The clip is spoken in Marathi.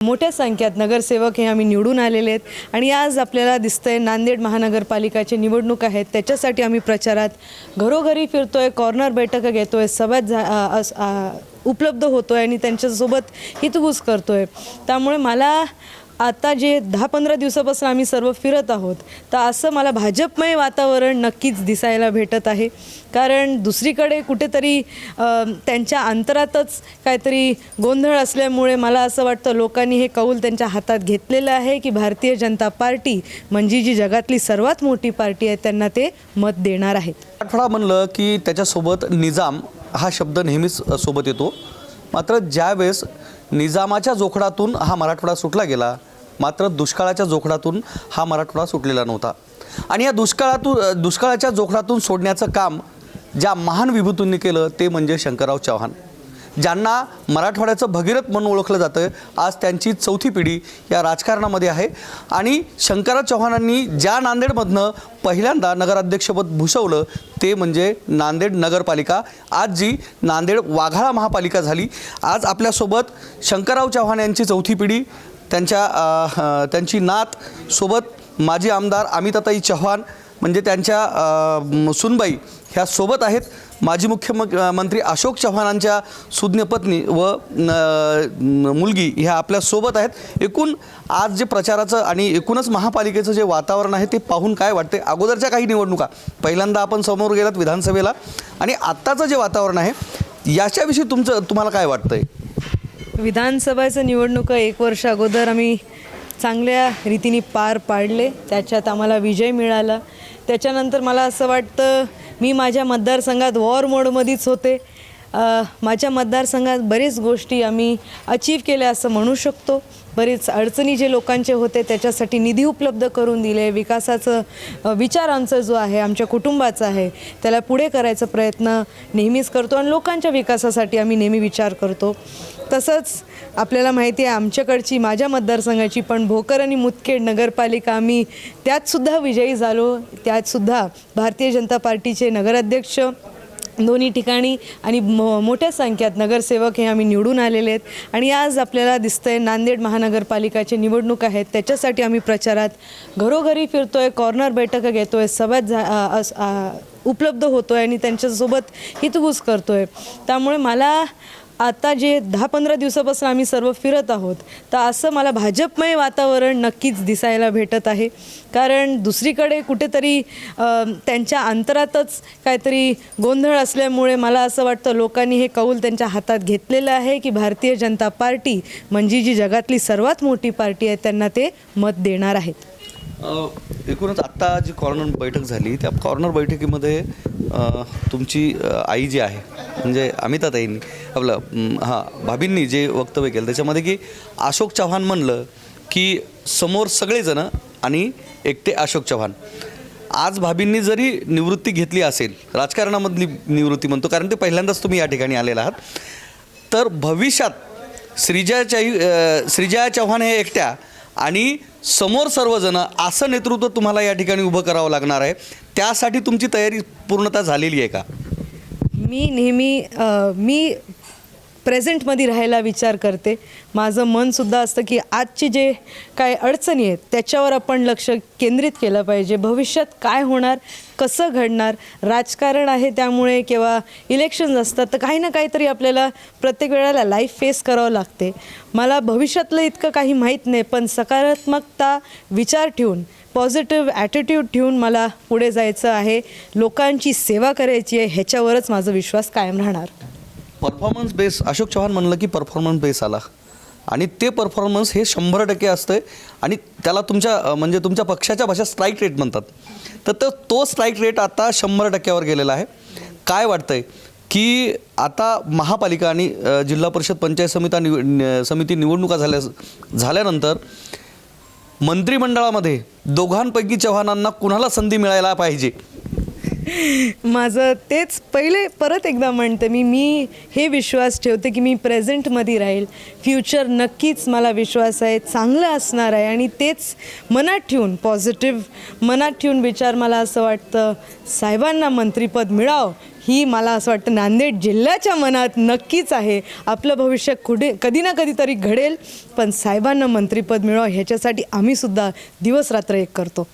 मोठ्या संख्येत नगरसेवक हे आम्ही निवडून आलेले आहेत आणि आज आपल्याला दिसतंय नांदेड महानगरपालिकाची निवडणूक आहेत, त्याच्यासाठी आम्ही प्रचारात घरोघरी फिरतोय, कॉर्नर बैठका घेतोय, उपलब्ध होतोय आणि त्यांच्यासोबत हितगुज करतोय। त्यामुळे मला आता जे 10-15 दिवसापासून आम्ही सर्व फिरत आहोत, तर असं मला भाजपमय वातावरण नक्कीच दिसायला भेटत आहे। कारण दुसरीकडे कुठेतरी त्यांच्या अंतरातच काहीतरी गोंधळ असल्यामुळे मला असं वाटतं लोकांनी हे कौल त्यांच्या हातात घेतलेलं आहे की भारतीय जनता पार्टी म्हणजे जी जगातली सर्वात मोठी पार्टी आहे त्यांना ते मत देणार आहेत। मराठवाडा म्हणलं की त्याच्यासोबत निजाम हा शब्द नेहमीच सोबत येतो, मात्र ज्यावेळेस निजामाच्या जोखडातून हा मराठवाडा सुटला गेला, मात्र दुष्काळाच्या जोखडातून हा मराठवाडा सुटलेला नव्हता। आणि या दुष्काळाच्या जोखडातून सोडण्याचं काम ज्या महान विभूतींनी केलं ते म्हणजे शंकरराव चव्हाण, ज्यांना मराठवाड्याचं भगीरथ म्हणून ओळखलं जातं। आज त्यांची चौथी पिढी या राजकारणामध्ये आहे आणि शंकरराव चव्हाणांनी ज्या नांदेडमधनं पहिल्यांदा नगराध्यक्षपद भूषवलं ते म्हणजे नांदेड नगरपालिका, आज जी नांदेड वाघाळा महापालिका झाली। आज आपल्यासोबत शंकरराव चव्हाण यांची चौथी पिढी, त्यांची नात, सोबत माजी आमदार अमिताताई चव्हाण म्हणजे त्यांच्या सुनबाई ह्या सोबत आहेत, माजी मुख्यमंत्री अशोक चव्हाणांच्या सुज्ञ पत्नी व मुलगी ह्या आपल्या सोबत आहेत। एकूण आज जे प्रचाराचं आणि एकूणच महापालिकेचं जे वातावरण आहे ते पाहून काय वाटते? अगोदरच्या काही निवडणुका पहिल्यांदा आपण समोर गेलात विधानसभेला आणि आत्ताचं जे वातावरण आहे याच्याविषयी तुम्हाला काय वाटतंय? विधानसभेचं निवडणुका 1 वर्ष अगोदर आम्ही चांगल्या रीतीने पार पाडले, त्याच्यात आम्हाला विजय मिळाला। त्याच्यानंतर मला असं वाटतं मी माझ्या मतदारसंघात वॉर मोडमध्येच होते। माझ्या मतदारसंघात बरेच गोष्टी आम्ही अचीव केल्या असं म्हणू शकतो। बरेच अडचणी जे लोकांचे होते त्याच्यासाठी निधी उपलब्ध करून दिले, विकासाचं विचार आमचा जो आहे आमच्या कुटुंबाचा आहे त्याला पुढे करायचा प्रयत्न नेहमीच करतो आणि लोकांच्या विकासासाठी आम्ही नेहमी विचार करतो। तसंच आपल्याला माहिती आहे आमच्याकडची माझ्या मतदारसंघाची पण भोकर आणि मुदखेड नगरपालिका आम्ही त्यातसुद्धा विजयी झालो। त्यातसुद्धा भारतीय जनता पार्टीचे नगराध्यक्ष दोन्ही ठिकाणी आणि मोठ्या संख्येत नगरसेवक हे आम्ही निवडून आलेले आहेत आणि आज आपल्याला दिसतंय नांदेड महानगरपालिकाची निवडणूक आहेत, त्याच्यासाठी आम्ही प्रचारात घरोघरी फिरतोय, कॉर्नर बैठका घेतोय, उपलब्ध होतोय आणि त्यांच्यासोबत हितगुज करतोय। त्यामुळे मला आता जे 10-15 दिवसापासून आम्ही सर्व फिरत आहोत, तर असं मला भाजपमय वातावरण नक्कीच दिसायला भेटत आहे। कारण दुसरीकडे कुठेतरी त्यांच्या अंतरातच काहीतरी गोंधळ असल्यामुळे मला असं वाटतं लोकांनी हे कौल त्यांच्या हातात घेतलेलं आहे की भारतीय जनता पार्टी म्हणजे जी जगातली सर्वात मोठी पार्टी आहे त्यांना ते मत देणार आहेत। एकूणच आत्ता जी कॉर्नर बैठक झाली त्या कॉर्नर बैठकीमध्ये तुमची आई जी आहे म्हणजे अमिताताईंनी भाभींनी जे वक्तव्य केलं त्याच्यामध्ये की अशोक चव्हाण म्हणलं की समोर सगळेजण आणि एकटे अशोक चव्हाण। आज भाभींनी जरी निवृत्ती घेतली असेल, राजकारणामधली निवृत्ती म्हणतो कारण ते पहिल्यांदाच तुम्ही या ठिकाणी आलेला आहात, तर भविष्यात श्रीजया चव्हाण हे एकट्या आणि समोर सर्वजण असं नेतृत्व तुम्हाला या ठिकाणी उभं करावं लागणार आहे, त्यासाठी तुमची तयारी पूर्णतः झालेली आहे का? मी नेहमी प्रेझेंटमध्ये राहायला विचार करते। माझं मनसुद्धा असतं की आजचे जे काय अडचणी आहेत त्याच्यावर आपण लक्ष केंद्रित केलं पाहिजे। भविष्यात काय होणार, कसं घडणार, राजकारण आहे त्यामुळे किंवा इलेक्शन्स असतात तर काही ना काहीतरी आपल्याला प्रत्येक वेळेला लाईफ फेस करावं लागते। मला भविष्यातलं इतकं काही माहीत नाही, पण सकारात्मकता विचार ठेवून पॉझिटिव्ह ॲटिट्यूड ठेवून मला पुढे जायचं आहे, लोकांची सेवा करायची आहे, ह्याच्यावरच माझा विश्वास कायम राहणार। परफॉर्मन्स बेस अशोक चव्हाण म्हणलं की परफॉर्मन्स बेस आला आणि ते परफॉर्मन्स हे 100% असतं आणि त्याला तुमच्या पक्षाच्या भाषेत स्ट्राईक रेट म्हणतात, तर तो स्ट्राईक रेट आता 100%वर गेलेला आहे। काय वाटतंय की आता महापालिका आणि जिल्हा परिषद पंचायत समिती निवडणुका झाल्यानंतर मंत्रिमंडळामध्ये दोघांपैकी चव्हाणांना कुणाला संधी मिळायला पाहिजे? माझं तेच पहिले परत एकदा म्हणते मी हे विश्वास ठेवते की मी प्रेझेंटमध्ये राहील, फ्युचर नक्कीच मला विश्वास आहे चांगलं असणार आहे आणि तेच मनात ठेवून पॉझिटिव्ह मनात ठेवून विचार मला असं वाटतं साहेबांना मंत्रिपद मिळावं ही मला असं वाटतं नांदेड जिल्ह्याच्या मनात नक्कीच आहे. आपलं भविष्य कधी ना कधीतरी घडेल, पण साहेबांना मंत्रिपद मिळावं ह्याच्यासाठी आम्हीसुद्धा दिवस रात्र एक करतो.